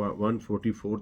144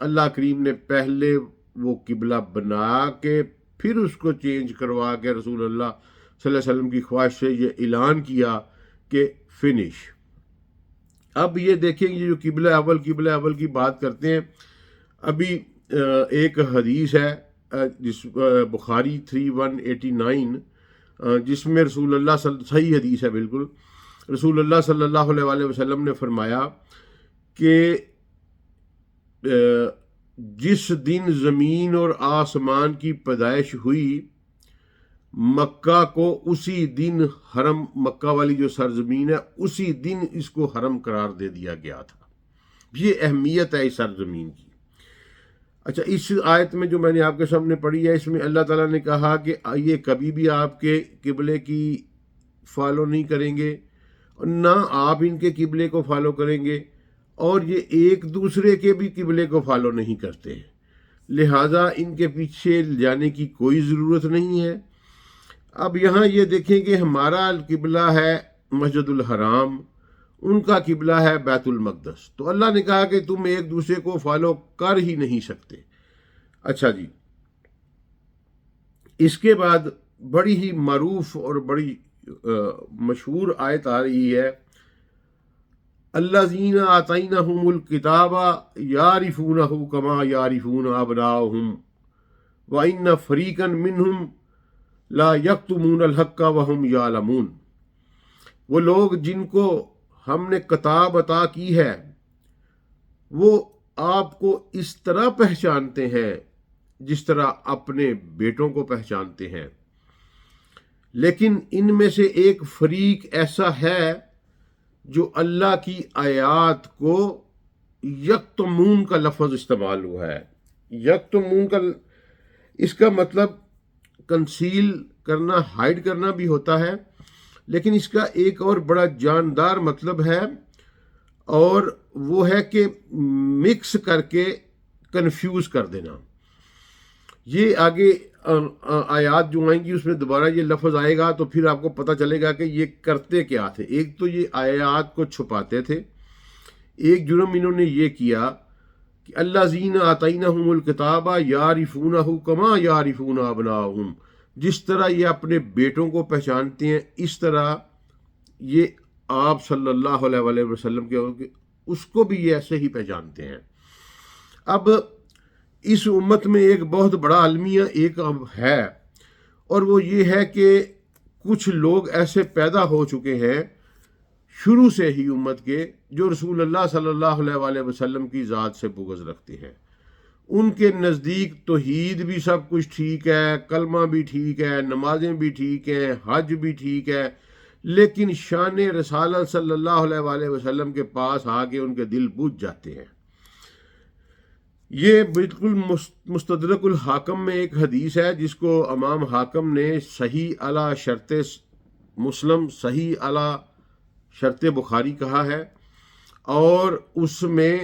اللہ کریم نے پہلے وہ قبلہ بنا کے پھر اس کو چینج کروا کے رسول اللہ صلی اللہ علیہ وسلم کی خواہش سے یہ اعلان کیا کہ فنش۔ اب یہ دیکھیں یہ جو قبلہ اول کی بات کرتے ہیں، ابھی ایک حدیث ہے جس بخاری 3189 جس میں رسول اللہ صحیح حدیث ہے بالکل، رسول اللہ صلی اللہ علیہ وسلم نے فرمایا کہ جس دن زمین اور آسمان کی پیدائش ہوئی، مکہ کو اسی دن حرم، مکہ والی جو سرزمین ہے اسی دن اس کو حرم قرار دے دیا گیا تھا۔ یہ اہمیت ہے اس سرزمین کی۔ اچھا، اس آیت میں جو میں نے آپ کے سامنے پڑھی ہے، اس میں اللہ تعالیٰ نے کہا کہ یہ کبھی بھی آپ کے قبلے کی فالو نہیں کریں گے، نہ آپ ان کے قبلے کو فالو کریں گے، اور یہ ایک دوسرے کے بھی قبلے کو فالو نہیں کرتے، لہٰذا ان کے پیچھے جانے کی کوئی ضرورت نہیں ہے۔ اب یہاں یہ دیکھیں کہ ہمارا قبلہ ہے مسجد الحرام، ان کا قبلہ ہے بیت المقدس، تو اللہ نے کہا کہ تم ایک دوسرے کو فالو کر ہی نہیں سکتے۔ اچھا جی، اس کے بعد بڑی ہی معروف اور بڑی مشہور آیت آ رہی ہے، الذین آتیناہم الکتاب یعرفونہ کما یعرفون ابناءہم وان فریقا منہم لا یکتمون الحق وہم یعلمون۔ وہ لوگ جن کو ہم نے کتاب عطا کی ہے وہ آپ کو اس طرح پہچانتے ہیں جس طرح اپنے بیٹوں کو پہچانتے ہیں، لیکن ان میں سے ایک فریق ایسا ہے جو اللہ کی آیات کو یکتمون کا لفظ استعمال ہوا ہے۔ یکتمون کا اس کا مطلب کنسیل کرنا، ہائیڈ کرنا بھی ہوتا ہے، لیکن اس کا ایک اور بڑا جاندار مطلب ہے، اور وہ ہے کہ مکس کر کے کنفیوز کر دینا۔ یہ آگے آیات جو آئیں گی اس میں دوبارہ یہ لفظ آئے گا تو پھر آپ کو پتہ چلے گا کہ یہ کرتے کیا تھے۔ ایک تو یہ آیات کو چھپاتے تھے، ایک جرم انہوں نے یہ کیا کہ الذین آتیناہم الکتاب یعرفونہ کما یعرفون ابناءہم، جس طرح یہ اپنے بیٹوں کو پہچانتے ہیں اس طرح یہ آپ صلی اللہ علیہ وسلم کے اس کو بھی یہ ایسے ہی پہچانتے ہیں۔ اب اس امت میں ایک بہت بڑا المیہ ایک اب ہے، اور وہ یہ ہے کہ کچھ لوگ ایسے پیدا ہو چکے ہیں شروع سے ہی امت کے، جو رسول اللہ صلی اللہ علیہ وسلم کی ذات سے بغض رکھتے ہیں۔ ان کے نزدیک توحید بھی سب کچھ ٹھیک ہے، کلمہ بھی ٹھیک ہے، نمازیں بھی ٹھیک ہیں، حج بھی ٹھیک ہے، لیکن شان رسالت صلی اللہ علیہ وسلم کے پاس آ کے ان کے دل بجھ جاتے ہیں۔ یہ بالکل مستدرک الحاکم میں ایک حدیث ہے جس کو امام حاکم نے صحیح علی شرط مسلم، صحیح علی شرط بخاری کہا ہے، اور اس میں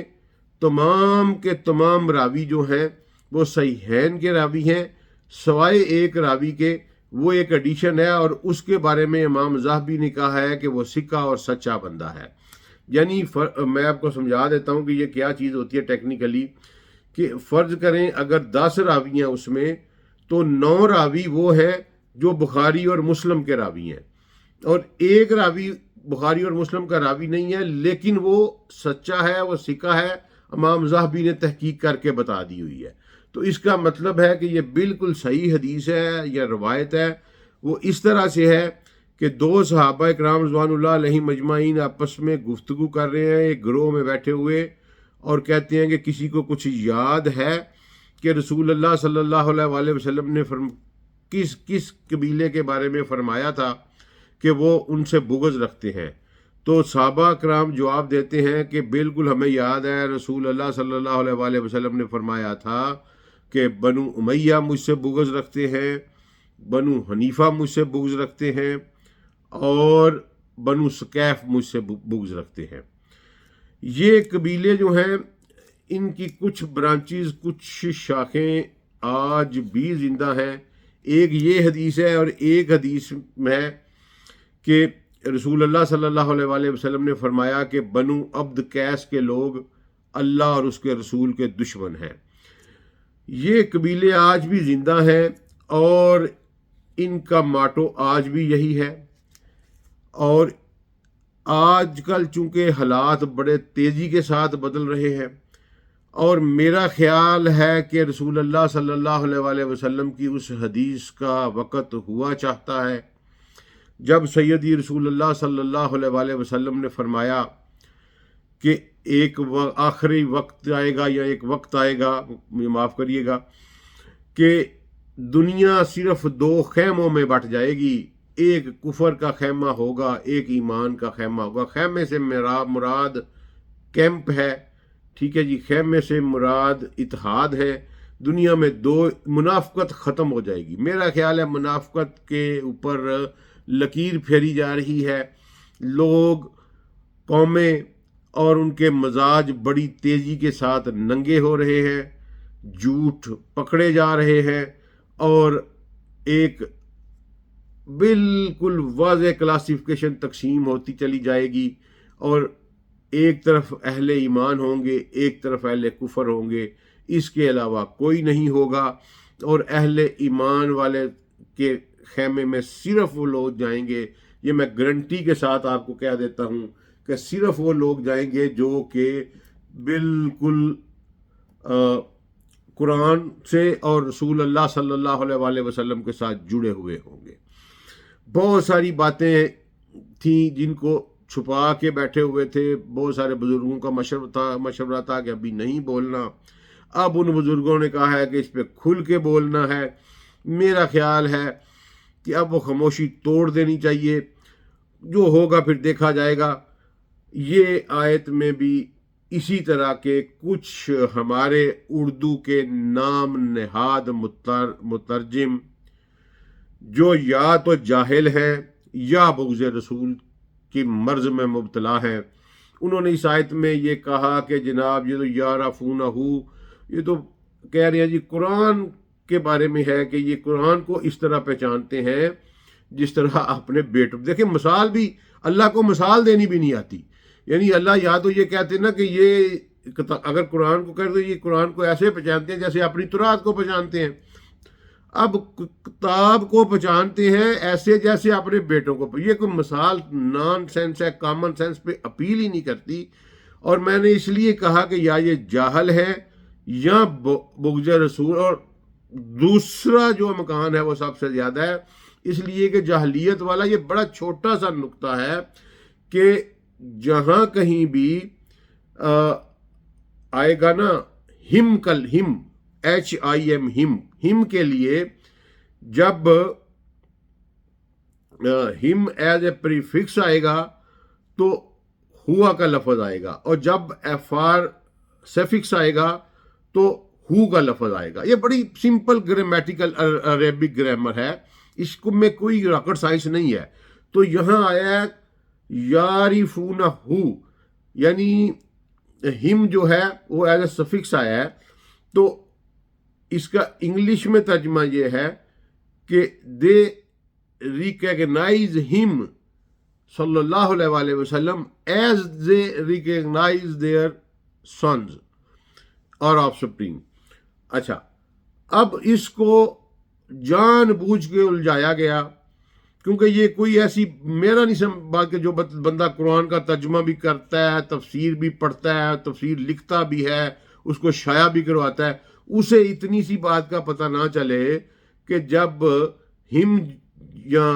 تمام کے تمام راوی جو ہیں وہ صحیحین کے راوی ہیں، سوائے ایک راوی کے، وہ ایک ایڈیشن ہے، اور اس کے بارے میں امام ذہبی نے کہا ہے کہ وہ سکہ اور سچا بندہ ہے۔ یعنی میں آپ کو سمجھا دیتا ہوں کہ یہ کیا چیز ہوتی ہے ٹیکنیکلی، کہ فرض کریں اگر 10 راوی ہیں اس میں، تو 9 راوی وہ ہیں جو بخاری اور مسلم کے راوی ہیں، اور ایک راوی بخاری اور مسلم کا راوی نہیں ہے لیکن وہ سچا ہے، وہ سکہ ہے، امام ذہبی نے تحقیق کر کے بتا دی ہوئی ہے۔ تو اس کا مطلب ہے کہ یہ بالکل صحیح حدیث ہے یا روایت ہے۔ وہ اس طرح سے ہے کہ 2 صحابہ اکرام رضوان اللہ علیہ مجمعین آپس میں گفتگو کر رہے ہیں ایک گروہ میں بیٹھے ہوئے، اور کہتے ہیں کہ کسی کو کچھ یاد ہے کہ رسول اللہ صلی اللہ علیہ وسلم نے کس قبیلے کے بارے میں فرمایا تھا کہ وہ ان سے بغض رکھتے ہیں۔ تو صحابہ کرام جواب دیتے ہیں کہ بالکل ہمیں یاد ہے، رسول اللہ صلی اللہ علیہ وسلم نے فرمایا تھا کہ بنو امیہ مجھ سے بغض رکھتے ہیں، بنو حنیفہ مجھ سے بغض رکھتے ہیں، اور بنو ثقیف مجھ سے بغض رکھتے ہیں۔ یہ قبیلے جو ہیں ان کی کچھ برانچز، کچھ شاخیں آج بھی زندہ ہیں۔ ایک یہ حدیث ہے، اور ایک حدیث میں ہے کہ رسول اللہ صلی اللہ علیہ وسلم نے فرمایا کہ بنو عبد قیس کے لوگ اللہ اور اس کے رسول کے دشمن ہیں۔ یہ قبیلے آج بھی زندہ ہیں اور ان کا ماٹو آج بھی یہی ہے۔ اور آج کل چونکہ حالات بڑے تیزی کے ساتھ بدل رہے ہیں، اور میرا خیال ہے کہ رسول اللہ صلی اللہ علیہ وآلہ وسلم کی اس حدیث کا وقت ہوا چاہتا ہے جب سیدی رسول اللہ صلی اللہ علیہ وآلہ وسلم نے فرمایا کہ ایک آخری وقت آئے گا، یا ایک وقت آئے گا، معاف کریے گا، کہ دنیا صرف دو خیموں میں بٹ جائے گی، ایک کفر کا خیمہ ہوگا، ایک ایمان کا خیمہ ہوگا۔ خیمے سے مراد کیمپ ہے، ٹھیک ہے جی، خیمے سے مراد اتحاد ہے۔ دنیا میں دو منافقت ختم ہو جائے گی۔ میرا خیال ہے منافقت کے اوپر لکیر پھیری جا رہی ہے، لوگ، قومیں اور ان کے مزاج بڑی تیزی کے ساتھ ننگے ہو رہے ہیں، جھوٹ پکڑے جا رہے ہیں، اور ایک بالکل واضح کلاسیفیکیشن تقسیم ہوتی چلی جائے گی، اور ایک طرف اہل ایمان ہوں گے، ایک طرف اہل کفر ہوں گے، اس کے علاوہ کوئی نہیں ہوگا۔ اور اہل ایمان والے کے خیمے میں صرف وہ لوگ جائیں گے، یہ میں گارنٹی کے ساتھ آپ کو کہہ دیتا ہوں کہ صرف وہ لوگ جائیں گے جو کہ بالکل قرآن سے اور رسول اللہ صلی اللہ علیہ وآلہ وسلم کے ساتھ جڑے ہوئے ہوں گے۔ بہت ساری باتیں تھیں جن کو چھپا کے بیٹھے ہوئے تھے، بہت سارے بزرگوں کا مشورہ تھا کہ ابھی نہیں بولنا۔ اب ان بزرگوں نے کہا ہے کہ اس پہ کھل کے بولنا ہے۔ میرا خیال ہے کہ اب وہ خاموشی توڑ دینی چاہیے، جو ہوگا پھر دیکھا جائے گا۔ یہ آیت میں بھی اسی طرح کے کچھ ہمارے اردو کے نام نہاد مترجم جو یا تو جاہل ہیں یا بغض رسول کی مرض میں مبتلا ہیں، انہوں نے اس آیت میں یہ کہا کہ جناب یہ تو یعرفونہ، یہ تو کہہ رہے ہیں جی قرآن کے بارے میں ہے کہ یہ قرآن کو اس طرح پہچانتے ہیں جس طرح اپنے بیٹوں۔ دیکھیں مثال بھی، اللہ کو مثال دینی بھی نہیں آتی، یعنی اللہ یا تو یہ کہتے ہیں نا کہ یہ اگر قرآن کو کہتے ہیں یہ قرآن کو ایسے پہچانتے ہیں جیسے اپنی تورات کو پہچانتے ہیں۔ اب کتاب کو پہچانتے ہیں ایسے جیسے اپنے بیٹوں کو۔ یہ کوئی مثال نان سینس ہے، کامن سینس پہ اپیل ہی نہیں کرتی۔ اور میں نے اس لیے کہا کہ یا یہ جاہل ہے یا بغض رسول، اور دوسرا جو مکان ہے وہ سب سے زیادہ ہے، اس لیے کہ جاہلیت والا یہ بڑا چھوٹا سا نقطہ ہے کہ جہاں کہیں بھی آئے گا نا ہم کل ہم HIM ہم کے لیے، جب ہم ایز اے پریفکس آئے گا تو ہوا کا لفظ آئے گا، اور جب FR سیفکس آئے گا تو ہو کا لفظ آئے گا۔ یہ بڑی سمپل گرامیٹیکل عربک گرامر ہے، اس کو میں کوئی راکٹ سائنس نہیں ہے۔ تو یہاں آیا ہے یعرفونہ، یعنی ہم جو ہے وہ ایز اے سفکس آیا ہے، تو اس کا انگلش میں ترجمہ یہ ہے کہ دے ریکگنائز ہم صلی اللہ علیہ وآلہ وسلم as they recognise their sons اور آف سپرنگ۔ اچھا، اب اس کو جان بوجھ کے الجھایا گیا، کیونکہ یہ کوئی ایسی میرا نہیں سمجھا کہ جو بندہ قرآن کا ترجمہ بھی کرتا ہے، تفسیر بھی پڑھتا ہے، تفسیر لکھتا بھی ہے، اس کو شائع بھی کرواتا ہے، اسے اتنی سی بات کا پتہ نہ چلے کہ جب ہم یا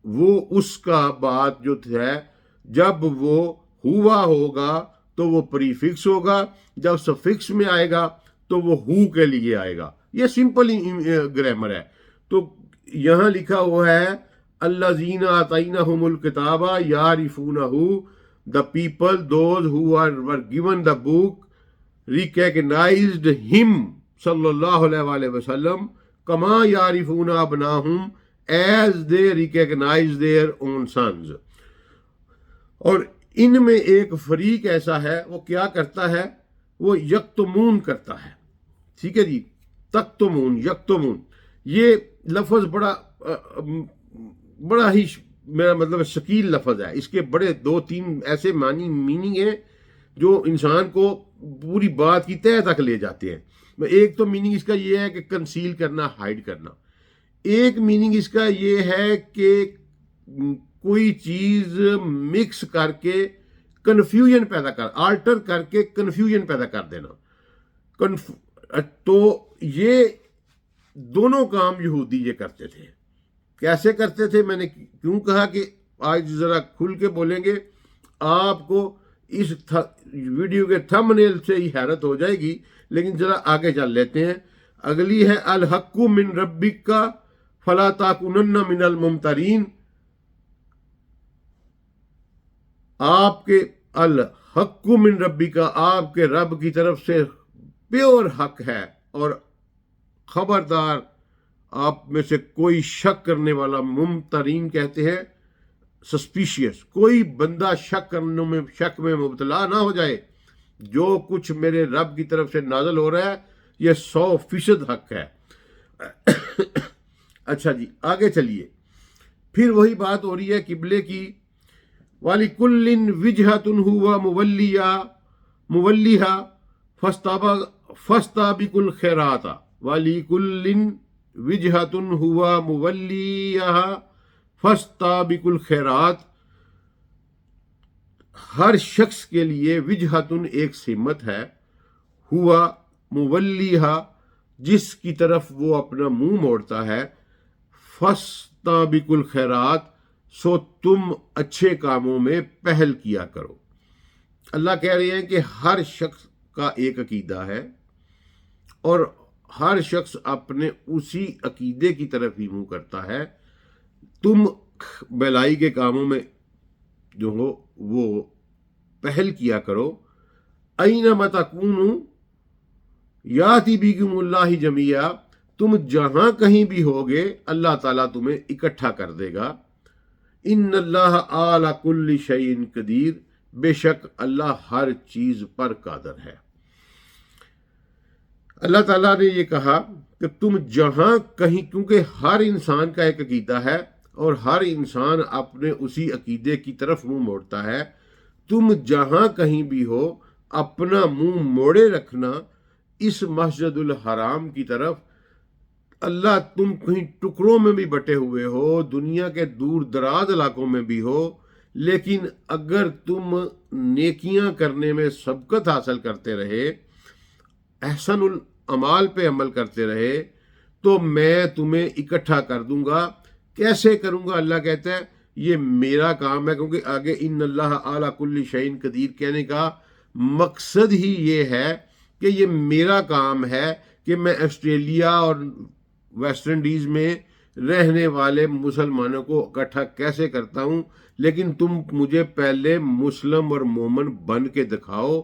وہ اس کا بات جو ہے جب وہ ہوا ہوگا تو وہ پریفکس ہوگا، جب سفکس میں آئے گا تو وہ ہو کے لیے آئے گا۔ یہ سمپل گرامر ہے۔ تو یہاں لکھا ہوا ہے الذین آتیناہم الکتاب یعرفونہ، the people those who were given the book recognized him صلی اللہ علیہ وآلہ وسلم کما یعرفون ابناہم as they recognize their own sons۔ اور ان میں ایک فریق ایسا ہے وہ کیا کرتا ہے، وہ یکتمون کرتا ہے، ٹھیک ہے جی، تکتمون، یکتمون، یہ لفظ بڑا ہی میرا مطلب شکیل لفظ ہے۔ اس کے بڑے دو تین ایسے میننگ ہیں جو انسان کو پوری بات کی تہہ تک لے جاتے ہیں۔ ایک تو میننگ اس کا یہ ہے کہ کنسیل کرنا، ہائڈ کرنا۔ ایک میننگ اس کا یہ ہے کہ کوئی چیز مکس کر کے کنفیوژن پیدا آلٹر کر کے کنفیوژن پیدا کر دینا۔ تو یہ دونوں کام یہودی یہ کرتے تھے۔ کیسے کرتے تھے؟ میں نے کیوں کہا کہ آج ذرا کھل کے بولیں گے، آپ کو اس ویڈیو کے تھم نیل سے ہی حیرت ہو جائے گی، لیکن ذرا آگے چل لیتے ہیں۔ اگلی ہے الحق من ربک کا فلا تکونن من الممترین۔ آپ کے الحق من ربک کا، آپ کے رب کی طرف سے پیور حق ہے، اور خبردار آپ میں سے کوئی شک کرنے والا، ممترین کہتے ہیں سسپیشیس، کوئی بندہ شک میں مبتلا نہ ہو جائے۔ جو کچھ میرے رب کی طرف سے نازل ہو رہا ہے یہ 100% حق ہے۔ اچھا جی، آگے چلیے۔ پھر وہی بات ہو رہی ہے قبلے کی۔ وَلِكُلٍّ وِجْهَةٌ هُوَ مُوَلِّيهَا فَاسْتَبِقُوا الْخَيْرَاتِ وَلِكُلٍّ وِجْهَةٌ هُوَ مُوَلِّيهَا فَاسْتَبِقُوا الْخَيْرَاتِ۔ ہر شخص کے لیے وجہتن ایک سمت ہے، ہوا مولیہا جس کی طرف وہ اپنا منہ موڑتا ہے، فاستبقوا الخیرات سو تم اچھے کاموں میں پہل کیا کرو۔ اللہ کہہ رہے ہیں کہ ہر شخص کا ایک عقیدہ ہے، اور ہر شخص اپنے اسی عقیدے کی طرف ہی منہ کرتا ہے۔ تم بھلائی کے کاموں میں جو ہو وہ پہل کیا کرو۔ اینما تکونوا یاتی بکم اللہ جمیعا، تم جہاں کہیں بھی ہوگے اللہ تعالیٰ تمہیں اکٹھا کر دے گا۔ ان اللہ علی کل شیء قدیر، بے شک اللہ ہر چیز پر قادر ہے۔ اللہ تعالیٰ نے یہ کہا کہ تم جہاں کہیں، کیونکہ ہر انسان کا ایک عقیدہ ہے اور ہر انسان اپنے اسی عقیدے کی طرف منہ موڑتا ہے، تم جہاں کہیں بھی ہو اپنا منہ موڑے رکھنا اس مسجد الحرام کی طرف۔ اللہ تم کہیں ٹکڑوں میں بھی بٹے ہوئے ہو، دنیا کے دور دراز علاقوں میں بھی ہو، لیکن اگر تم نیکیاں کرنے میں سبقت حاصل کرتے رہے، احسن الاعمال پہ عمل کرتے رہے، تو میں تمہیں اکٹھا کر دوں گا۔ کیسے کروں گا؟ اللہ کہتا ہے یہ میرا کام ہے، کیونکہ آگے ان اللہ اعلی کل شیء قدیر کہنے کا مقصد ہی یہ ہے کہ یہ میرا کام ہے کہ میں آسٹریلیا اور ویسٹ انڈیز میں رہنے والے مسلمانوں کو اکٹھا کیسے کرتا ہوں، لیکن تم مجھے پہلے مسلم اور مومن بن کے دکھاؤ،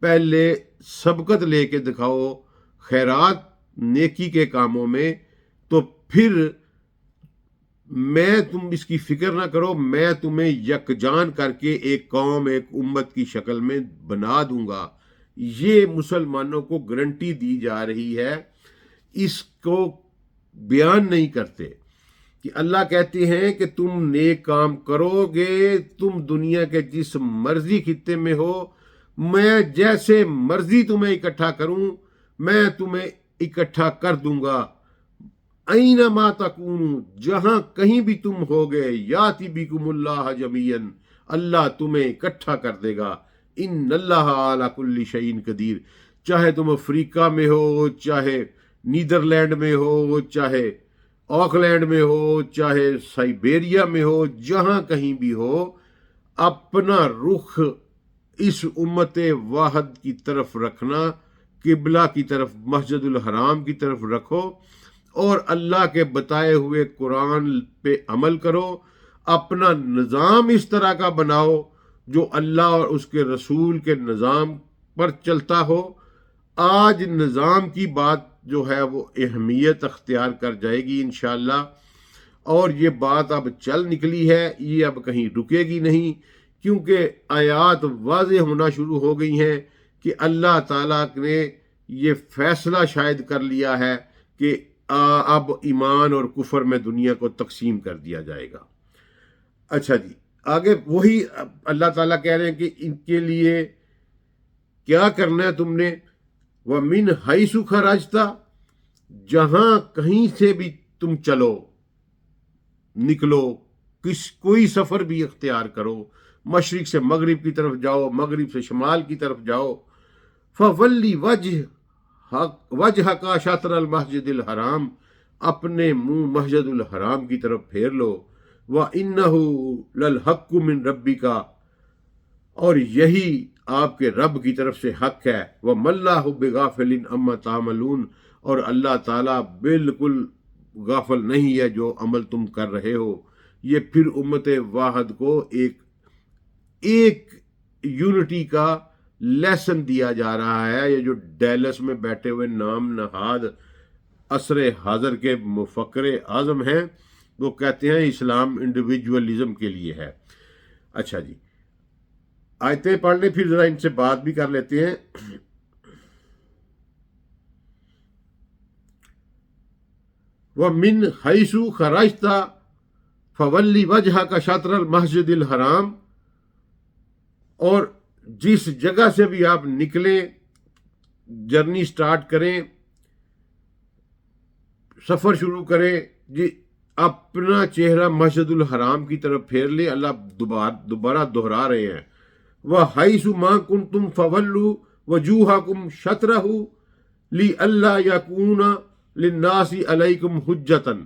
پہلے سبقت لے کے دکھاؤ خیرات نیکی کے کاموں میں، تو پھر میں تم اس کی فکر نہ کرو، میں تمہیں یکجان کر کے ایک قوم، ایک امت کی شکل میں بنا دوں گا۔ یہ مسلمانوں کو گارنٹی دی جا رہی ہے، اس کو بیان نہیں کرتے کہ اللہ کہتے ہیں کہ تم نیک کام کرو گے، تم دنیا کے جس مرضی خطے میں ہو، میں جیسے مرضی تمہیں اکٹھا کروں، میں تمہیں اکٹھا کر دوں گا۔ اینما تکونوا، جہاں کہیں بھی تم ہوگے، یاتی بکم اللہ جمیعا، اللہ تمہیں اکٹھا کر دے گا۔ ان اللہ علی کل شیء قدیر، چاہے تم افریقہ میں ہو، چاہے نیدرلینڈ میں ہو، چاہے آکلینڈ میں ہو، چاہے سائبیریا میں ہو، جہاں کہیں بھی ہو، اپنا رخ اس امت واحد کی طرف رکھنا، قبلہ کی طرف، مسجد الحرام کی طرف رکھو، اور اللہ کے بتائے ہوئے قرآن پہ عمل کرو۔ اپنا نظام اس طرح کا بناؤ جو اللہ اور اس کے رسول کے نظام پر چلتا ہو۔ آج نظام کی بات جو ہے وہ اہمیت اختیار کر جائے گی انشاءاللہ، اور یہ بات اب چل نکلی ہے، یہ اب کہیں رکے گی نہیں، کیونکہ آیات واضح ہونا شروع ہو گئی ہیں کہ اللہ تعالیٰ نے یہ فیصلہ شاید کر لیا ہے کہ اب ایمان اور کفر میں دنیا کو تقسیم کر دیا جائے گا۔ اچھا جی، آگے وہی اللہ تعالیٰ کہہ رہے ہیں کہ ان کے لیے کیا کرنا ہے تم نے؟ وَمِنْ حَيْثُ خَرَجْتَ، جہاں کہیں سے بھی تم چلو نکلو، کوئی سفر بھی اختیار کرو، مشرق سے مغرب کی طرف جاؤ، مغرب سے شمال کی طرف جاؤ، فَوَلِّ وَجْهَكَ شَطْرَ الْمَسْجِدِ الْحَرَامِ، اپنے منہ مسجد الحرام کی طرف پھیر لو، وَإِنَّهُ لَلْحَقُّ مِنْ رَبِّكَ، اور یہی آپ کے رب کی طرف سے حق ہے، وَمَا اللَّهُ بِغَافِلٍ عَمَّا تَعْمَلُونَ، اور اللہ تعالیٰ بالکل غافل نہیں ہے جو عمل تم کر رہے ہو۔ یہ پھر امت واحد کو ایک یونٹی کا لیسن دیا جا رہا ہے۔ یہ جو ڈیلس میں بیٹھے ہوئے نام نہاد عصر حاضر کے مفکر اعظم ہیں، وہ کہتے ہیں اسلام انڈیویجولزم کے لیے ہے۔ اچھا جی، آیتیں پڑھ لیں، پھر ذرا ان سے بات بھی کر لیتے ہیں۔ وَمِنْ حَيْثُ خَرَجْتَ فَوَلِّ وَجْهَكَ شَطْرَ الْمَسْجِدِ الْحَرَامِ، اور جس جگہ سے بھی آپ نکلیں، جرنی سٹارٹ کریں، سفر شروع کریں، جی اپنا چہرہ مسجد الحرام کی طرف پھیر لے۔ اللہ دوبارہ دہرا رہے ہیں، وَحَيْثُ مَا كُنْتُمْ فَوَلُّوا وُجُوهَكُمْ شَطْرَهُ لِئَلَّا يَكُونَ لِلنَّاسِ عَلَيْكُمْ حُجَّةً،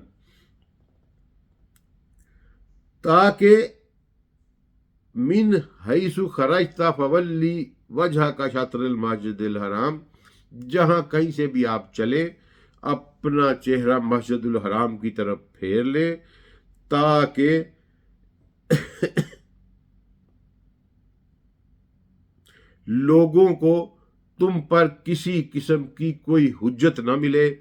تاکہ من حیث خرجت فولی وجهك شطر المسجد الحرام، جہاں کہیں سے بھی آپ چلے اپنا چہرہ مسجد الحرام کی طرف پھیر لے، تاکہ لوگوں کو تم پر کسی قسم کی کوئی حجت نہ ملے،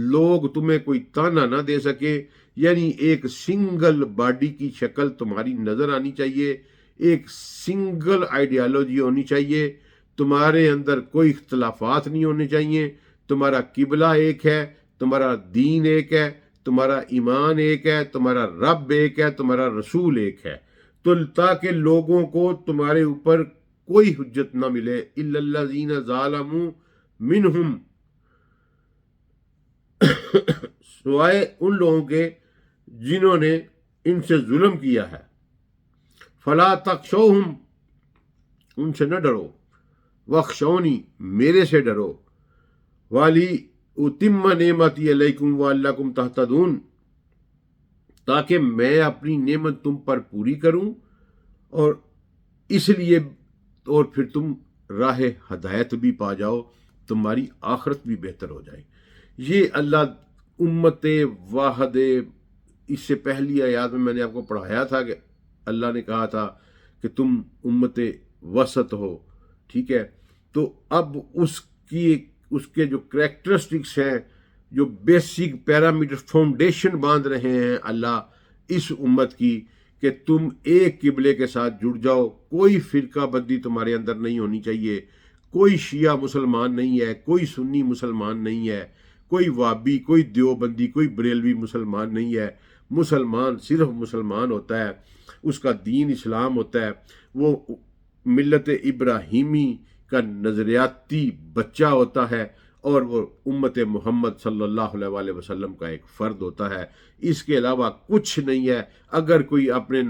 لوگ تمہیں کوئی تانا نہ دے سکے۔ یعنی ایک سنگل باڈی کی شکل تمہاری نظر آنی چاہیے، ایک سنگل آئیڈیالوجی ہونی چاہیے، تمہارے اندر کوئی اختلافات نہیں ہونے چاہیے، تمہارا قبلہ ایک ہے، تمہارا دین ایک ہے، تمہارا ایمان ایک ہے، تمہارا رب ایک ہے، تمہارا رسول ایک ہے، تو تاکہ لوگوں کو تمہارے اوپر کوئی حجت نہ ملے، الا الذین ظلموا منہم، سوائے ان لوگوں کے جنہوں نے ان سے ظلم کیا ہے، فلا تخشوہم، ان سے نہ ڈرو، واخشونی، میرے سے ڈرو، والی اتم نعمتی علیکم وَلَعَلَّکُمْ تہتدون، تاکہ میں اپنی نعمت تم پر پوری کروں، اور اس لیے، اور پھر تم راہ ہدایت بھی پا جاؤ، تمہاری آخرت بھی بہتر ہو جائے۔ یہ اللہ امت واحد، اس سے پہلی آیات میں نے آپ کو پڑھایا تھا کہ اللہ نے کہا تھا کہ تم امت وسط ہو، ٹھیک ہے؟ تو اب اس کے جو کریکٹرسٹکس ہیں، جو بیسک پیرامیٹر فاؤنڈیشن باندھ رہے ہیں اللہ اس امت کی، کہ تم ایک قبلے کے ساتھ جڑ جاؤ، کوئی فرقہ بندی تمہارے اندر نہیں ہونی چاہیے، کوئی شیعہ مسلمان نہیں ہے، کوئی سنی مسلمان نہیں ہے، کوئی وابی، کوئی دیوبندی، کوئی بریلوی مسلمان نہیں ہے۔ مسلمان صرف مسلمان ہوتا ہے، اس کا دین اسلام ہوتا ہے، وہ ملت ابراہیمی کا نظریاتی بچہ ہوتا ہے، اور وہ امت محمد صلی اللہ علیہ وسلم کا ایک فرد ہوتا ہے۔ اس کے علاوہ کچھ نہیں ہے۔ اگر کوئی اپنے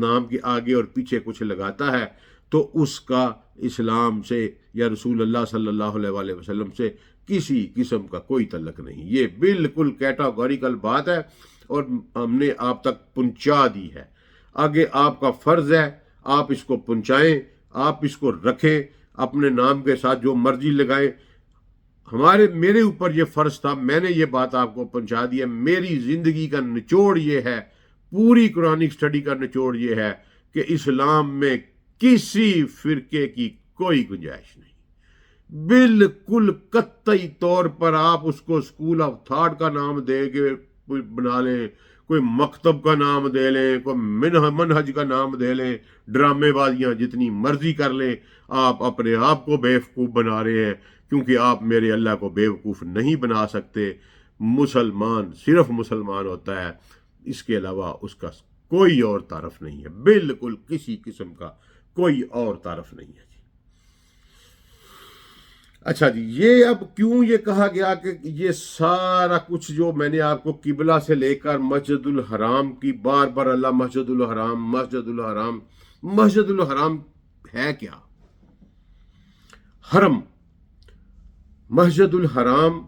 نام کے آگے اور پیچھے کچھ لگاتا ہے تو اس کا اسلام سے یا رسول اللہ صلی اللہ علیہ وسلم سے کسی قسم کا کوئی تعلق نہیں۔ یہ بالکل کیٹاگوریکل بات ہے، اور ہم نے آپ تک پہنچا دی ہے۔ آگے آپ کا فرض ہے، آپ اس کو پہنچائیں، آپ اس کو رکھیں، اپنے نام کے ساتھ جو مرضی لگائیں۔ میرے اوپر یہ فرض تھا، میں نے یہ بات آپ کو پہنچا دی ہے۔ میری زندگی کا نچوڑ یہ ہے، پوری قرآنک سٹڈی کا نچوڑ یہ ہے کہ اسلام میں کسی فرقے کی کوئی گنجائش نہیں، بالکل قطعی طور پر۔ آپ اس کو اسکول آف تھاٹ کا نام دے کے بنا لیں، کوئی مکتب کا نام دے لیں، کوئی منہج کا نام دے لیں، ڈرامے بازیاں جتنی مرضی کر لیں، آپ اپنے آپ کو بیوقوف بنا رہے ہیں، کیونکہ آپ میرے اللہ کو بیوقوف نہیں بنا سکتے۔ مسلمان صرف مسلمان ہوتا ہے، اس کے علاوہ اس کا کوئی اور تعارف نہیں ہے، بالکل کسی قسم کا کوئی اور تعارف نہیں ہے۔ اچھا جی، یہ اب کیوں یہ کہا گیا کہ یہ سارا کچھ جو میں نے آپ کو قبلہ سے لے کر مسجد الحرام کی بار بار اللہ مسجد الحرام مسجد الحرام، مسجد الحرام ہے کیا؟ حرم، مسجد الحرام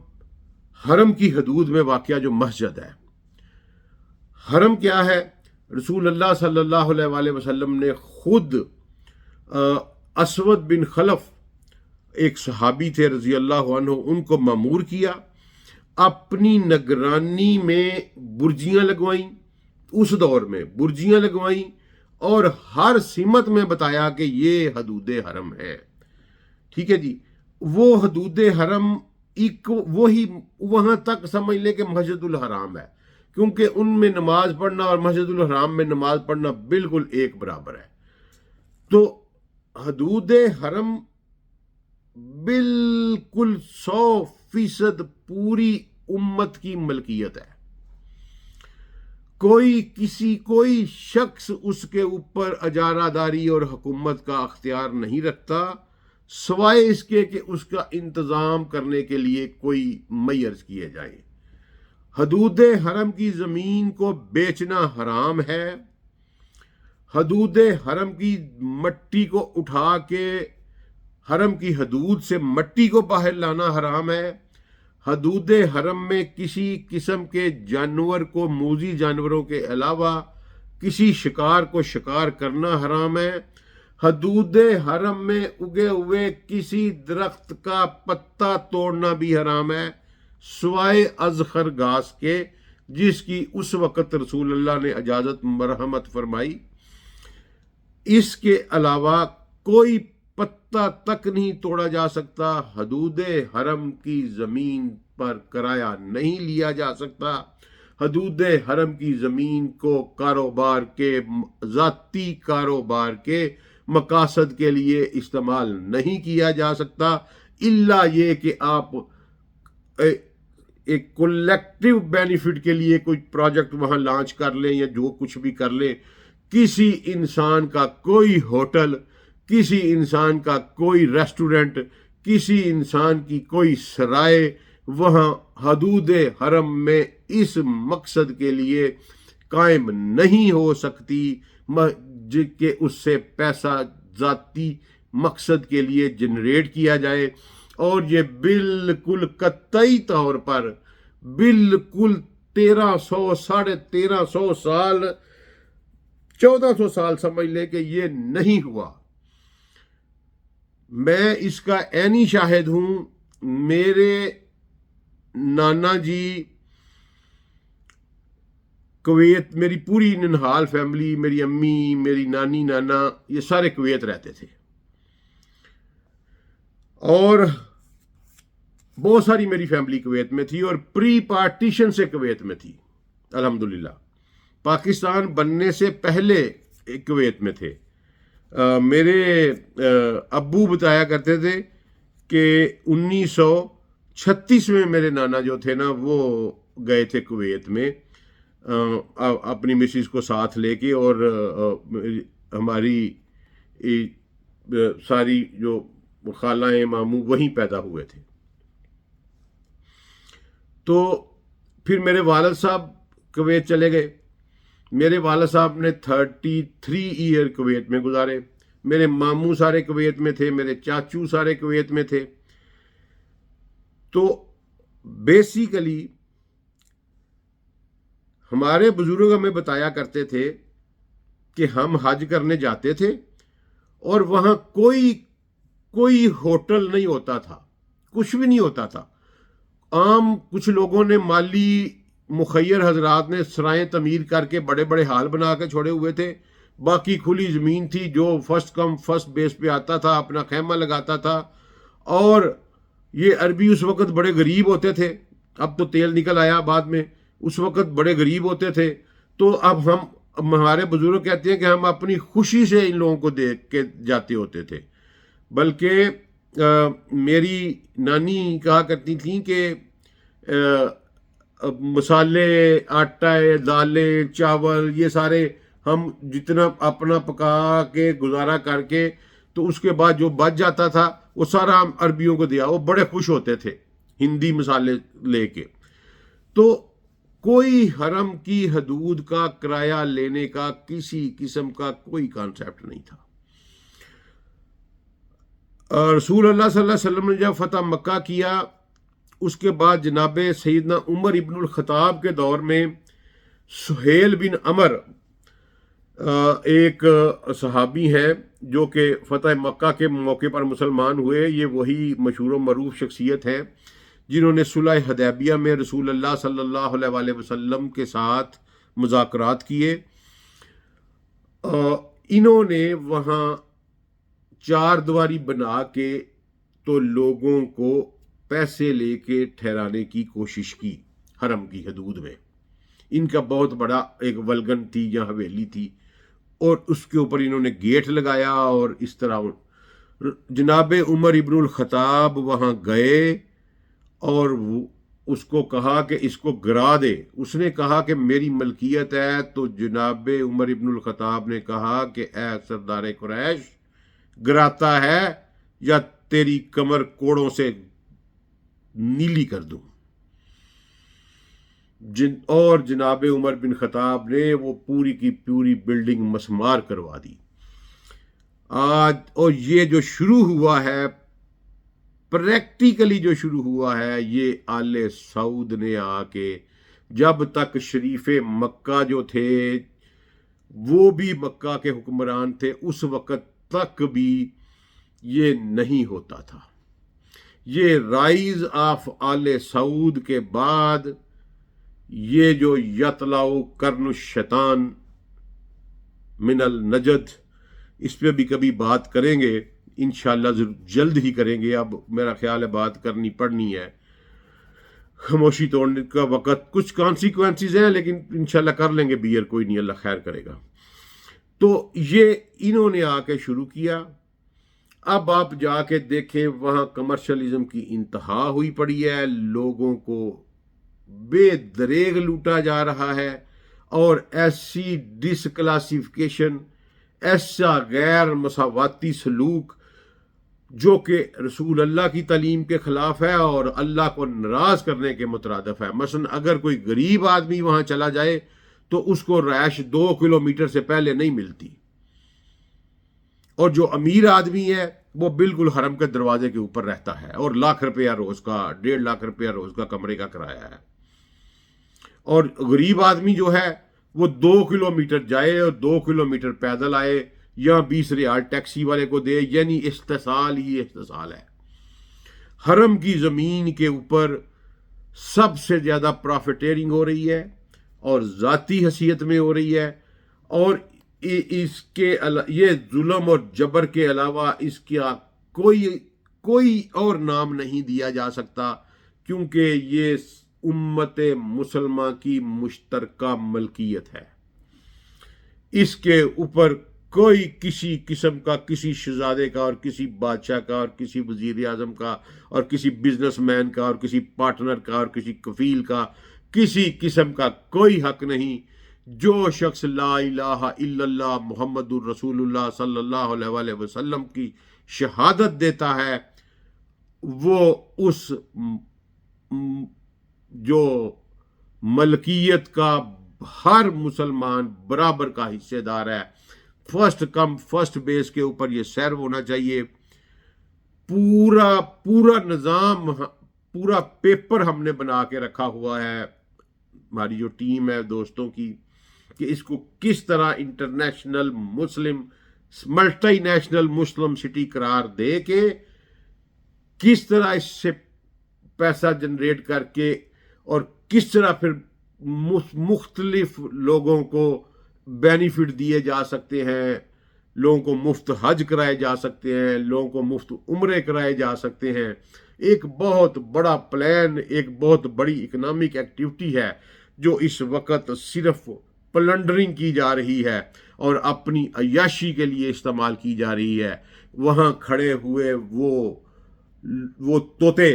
حرم کی حدود میں واقع جو مسجد ہے۔ حرم کیا ہے؟ رسول اللہ صلی اللہ علیہ وآلہ وسلم نے خود اسود بن خلف ایک صحابی تھے رضی اللہ عنہ، ان کو مامور کیا، اپنی نگرانی میں برجیاں لگوائیں، اس دور میں برجیاں لگوائیں، اور ہر سمت میں بتایا کہ یہ حدود حرم ہے۔ ٹھیک ہے جی، وہ حدود حرم وہی وہاں تک سمجھ لے کہ مسجد الحرام ہے، کیونکہ ان میں نماز پڑھنا اور مسجد الحرام میں نماز پڑھنا بالکل ایک برابر ہے۔ تو حدود حرم بالکل 100% پوری امت کی ملکیت ہے، کوئی شخص اس کے اوپر اجارہ داری اور حکومت کا اختیار نہیں رکھتا، سوائے اس کے کہ اس کا انتظام کرنے کے لیے کوئی میئرز کیے جائیں۔ حدود حرم کی زمین کو بیچنا حرام ہے، حدود حرم کی مٹی کو اٹھا کے حرم کی حدود سے مٹی کو باہر لانا حرام ہے، حدود حرم میں کسی قسم کے جانور کو موذی جانوروں کے علاوہ کسی شکار کو شکار کرنا حرام ہے، حدود حرم میں اگے ہوئے کسی درخت کا پتا توڑنا بھی حرام ہے، سوائے از خرگاس کے، جس کی اس وقت رسول اللہ نے اجازت مرحمت فرمائی۔ اس کے علاوہ کوئی پتا تک نہیں توڑا جا سکتا، حدود حرم کی زمین پر کرایہ نہیں لیا جا سکتا، حدود حرم کی زمین کو کاروبار کے ذاتی کاروبار کے مقاصد کے لیے استعمال نہیں کیا جا سکتا، الا یہ کہ آپ ایک کولیکٹیو بینیفٹ کے لیے کوئی پروجیکٹ وہاں لانچ کر لیں یا جو کچھ بھی کر لیں۔ کسی انسان کا کوئی ہوٹل، کسی انسان کا کوئی ریسٹورنٹ، کسی انسان کی کوئی سرائے وہاں حدود حرم میں اس مقصد کے لیے قائم نہیں ہو سکتی کہ اس سے پیسہ ذاتی مقصد کے لیے جنریٹ کیا جائے، اور یہ بالکل قطعی طور پر بالکل 1300 1350 سال 1400 سال سمجھ لے کہ یہ نہیں ہوا۔ میں اس کا عینی شاہد ہوں، میرے نانا جی کویت، میری پوری ننہال فیملی، میری امی، میری نانی، نانا، یہ سارے کویت رہتے تھے، اور بہت ساری میری فیملی کویت میں تھی، اور پری پارٹیشن سے کویت میں تھی الحمدللہ۔ پاکستان بننے سے پہلے کویت میں تھے۔ میرے ابو بتایا کرتے تھے کہ 1936 میں میرے نانا جو تھے نا وہ گئے تھے کویت میں اپنی مسز کو ساتھ لے کے، اور ہماری ساری جو خالائیں ماموں وہیں پیدا ہوئے تھے۔ تو پھر میرے والد صاحب کویت چلے گئے، میرے والد صاحب نے 33 ایئر کویت میں گزارے، میرے ماموں سارے کویت میں تھے، میرے چاچو سارے کویت میں تھے۔ تو بیسیکلی ہمارے بزرگ ہمیں بتایا کرتے تھے کہ ہم حج کرنے جاتے تھے، اور وہاں کوئی ہوٹل نہیں ہوتا تھا، کچھ بھی نہیں ہوتا تھا۔ عام کچھ لوگوں نے مالی مخیر حضرات نے سرائیں تعمیر کر کے بڑے بڑے ہال بنا کے چھوڑے ہوئے تھے، باقی کھلی زمین تھی، جو فرسٹ کم فرسٹ بیس پہ آتا تھا اپنا خیمہ لگاتا تھا۔ اور یہ عربی اس وقت بڑے غریب ہوتے تھے، اب تو تیل نکل آیا بعد میں، اس وقت بڑے غریب ہوتے تھے۔ تو اب ہمارے بزرگ کہتے ہیں کہ ہم اپنی خوشی سے ان لوگوں کو دیکھ کے جاتے ہوتے تھے۔ بلکہ میری نانی کہا کرتی تھیں کہ مسالے، آٹا، دالیں، چاول، یہ سارے ہم جتنا اپنا پکا کے گزارا کر کے، تو اس کے بعد جو بچ جاتا تھا وہ سارا عربیوں کو دیا، وہ بڑے خوش ہوتے تھے ہندی مسالے لے کے۔ تو کوئی حرم کی حدود کا کرایہ لینے کا کسی قسم کا کوئی کانسیپٹ نہیں تھا۔ رسول اللہ صلی اللہ علیہ وسلم نے جب فتح مکہ کیا، اس کے بعد جناب سیدنا عمر ابن الخطاب کے دور میں سہیل بن عمر ایک صحابی ہیں جو کہ فتح مکہ کے موقع پر مسلمان ہوئے۔ یہ وہی مشہور و معروف شخصیت ہیں جنہوں نے صلح حدیبیہ میں رسول اللہ صلی اللہ علیہ وسلم کے ساتھ مذاکرات کیے۔ انہوں نے وہاں چار دیواری بنا کے تو لوگوں کو پیسے لے کے ٹھہرانے کی کوشش کی حرم کی حدود میں۔ ان کا بہت بڑا ایک ولگن تھی یا حویلی تھی، اور اس کے اوپر انہوں نے گیٹ لگایا، اور اس طرح جناب عمر ابن الخطاب وہاں گئے اور اس کو کہا کہ اس کو گرا دے۔ اس نے کہا کہ میری ملکیت ہے، تو جناب عمر ابن الخطاب نے کہا کہ اے سردار قریش، گراتا ہے یا تیری کمر کوڑوں سے نیلی کر دوں۔ اور جناب عمر بن خطاب نے وہ پوری کی پوری بلڈنگ مسمار کروا دی۔ آج اور یہ جو شروع ہوا ہے، پریکٹیکلی جو شروع ہوا ہے، یہ آل سعود نے آ کے، جب تک شریف مکہ جو تھے وہ بھی مکہ کے حکمران تھے، اس وقت تک بھی یہ نہیں ہوتا تھا۔ یہ رائز آف آل سعود کے بعد یہ جو یطلع قرن الشیطان من النجد، اس پہ بھی کبھی بات کریں گے انشاءاللہ، جلد ہی کریں گے۔ اب میرا خیال ہے بات کرنی پڑنی ہے، خاموشی توڑنے کا وقت، کچھ کانسیکوینسز ہیں لیکن انشاءاللہ کر لیں گے بیئر، کوئی نہیں، اللہ خیر کرے گا۔ تو یہ انہوں نے آ کے شروع کیا۔ اب آپ جا کے دیکھیں وہاں کمرشلزم کی انتہا ہوئی پڑی ہے، لوگوں کو بے دریغ لوٹا جا رہا ہے، اور ایسی ڈس کلاسیفیکیشن، ایسا غیر مساواتی سلوک جو کہ رسول اللہ کی تعلیم کے خلاف ہے اور اللہ کو ناراض کرنے کے مترادف ہے۔ مثلا اگر کوئی غریب آدمی وہاں چلا جائے تو اس کو رہائش 2 کلومیٹر سے پہلے نہیں ملتی، اور جو امیر آدمی ہے وہ بالکل حرم کے دروازے کے اوپر رہتا ہے، اور ₹1,00,000 روز کا، ₹1.5 روز کا کمرے کا کرایہ ہے۔ اور غریب آدمی جو ہے وہ 2 کلومیٹر جائے اور 2 کلومیٹر پیدل آئے، یا 20 ریال ٹیکسی والے کو دے، یعنی استحصال ہی استحصال ہے۔ حرم کی زمین کے اوپر سب سے زیادہ پروفیٹیرنگ ہو رہی ہے، اور ذاتی حیثیت میں ہو رہی ہے، اور اس کے یہ ظلم اور جبر کے علاوہ اس کا کوئی اور نام نہیں دیا جا سکتا، کیونکہ یہ امت مسلمہ کی مشترکہ ملکیت ہے۔ اس کے اوپر کوئی کسی قسم کا، کسی شہزادے کا اور کسی بادشاہ کا اور کسی وزیر اعظم کا اور کسی بزنس مین کا اور کسی پارٹنر کا اور کسی کفیل کا کسی قسم کا کوئی حق نہیں۔ جو شخص لا الہ الا اللہ محمد الرسول اللہ صلی اللہ علیہ وسلم کی شہادت دیتا ہے، وہ اس جو ملکیت کا ہر مسلمان برابر کا حصے دار ہے۔ فرسٹ کم فرسٹ بیس کے اوپر یہ سیر ہونا چاہیے۔ پورا نظام، پورا پیپر ہم نے بنا کے رکھا ہوا ہے، ہماری جو ٹیم ہے دوستوں کی، کہ اس کو کس طرح انٹرنیشنل مسلم، ملٹی نیشنل مسلم سٹی قرار دے کے کس طرح اس سے پیسہ جنریٹ کر کے، اور کس طرح پھر مختلف لوگوں کو بینیفٹ دیے جا سکتے ہیں، لوگوں کو مفت حج کرائے جا سکتے ہیں، لوگوں کو مفت عمرے کرائے جا سکتے ہیں۔ ایک بہت بڑا پلان، ایک بہت بڑی اکنامک ایکٹیویٹی ہے جو اس وقت صرف پلنڈرنگ کی جا رہی ہے اور اپنی عیاشی کے لیے استعمال کی جا رہی ہے۔ وہاں کھڑے ہوئے وہ طوطے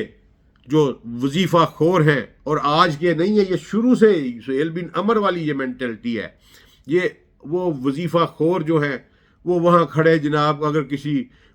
جو وظیفہ خور ہیں، اور آج کے نہیں ہے، یہ شروع سے سہیل بن عمر والی یہ مینٹلٹی ہے۔ یہ وہ وظیفہ خور جو ہیں وہ وہاں کھڑے، جناب اگر کسی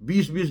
20-20,